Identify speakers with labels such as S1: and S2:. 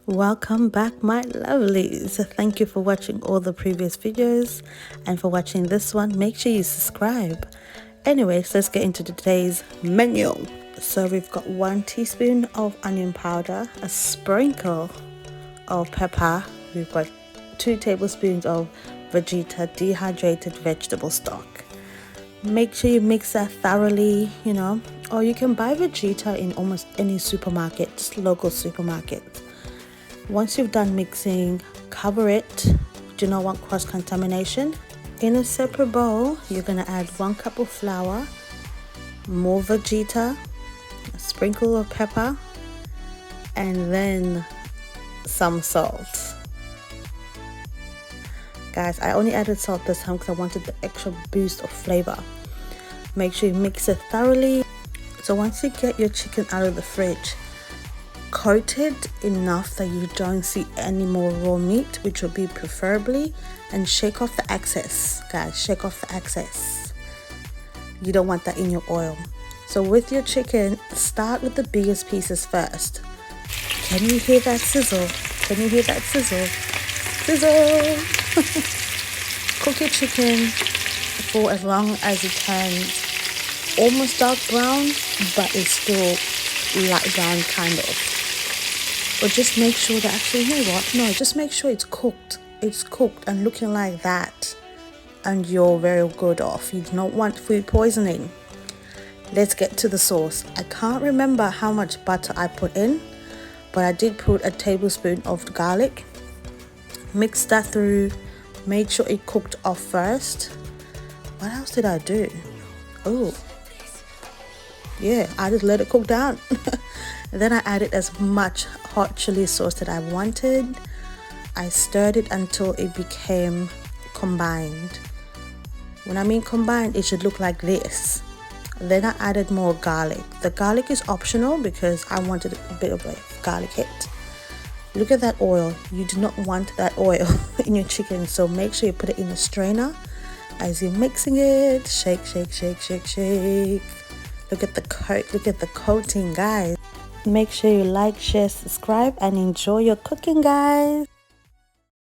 S1: Welcome back, my lovelies. Thank you for watching all the previous videos, and for watching this one, make sure you subscribe. Anyways, let's get into today's menu. So we've got 1 teaspoon of onion powder, a sprinkle of pepper. We've got 2 tablespoons of Vegita dehydrated vegetable stock. Make sure you mix that thoroughly, or you can buy Vegita in almost any supermarket, just local supermarket. Once you've done mixing, cover it. Do not want cross-contamination. In a separate bowl, you're going to add 1 cup of flour, more Vegita, a sprinkle of pepper, and then some salt. Guys, I only added salt this time because I wanted the extra boost of flavor. Make sure you mix it thoroughly. So once you get your chicken out of the fridge, coat it enough that you don't see any more raw meat, which would be preferably, and shake off the excess. Guys, shake off the excess. You don't want that in your oil. So with your chicken, start with the biggest pieces first. Can you hear that sizzle? Can you hear that sizzle? Sizzle! Cook your chicken for as long as it turns almost dark brown, but it's still light brown kind of. But just make sure that just make sure it's cooked. It's cooked and looking like that, and you're very good off. You don't want food poisoning. Let's get to the sauce. I can't remember how much butter I put in, but I did put a tablespoon of garlic. Mix that through. Make sure it cooked off first. What else did I do? Oh, yeah, I just let it cook down. Then I added as much hot chili sauce that I wanted. I stirred it until it became combined. When I mean combined, it should look like this. Then I added more garlic. The garlic is optional because I wanted a bit of a garlic hit. Look at that oil. You do not want that oil in your chicken, so make sure you put it in a strainer. As you're mixing it, shake, shake, shake, shake, shake. Look at the coating, guys. Make sure you like, share, subscribe, and enjoy your cooking, guys.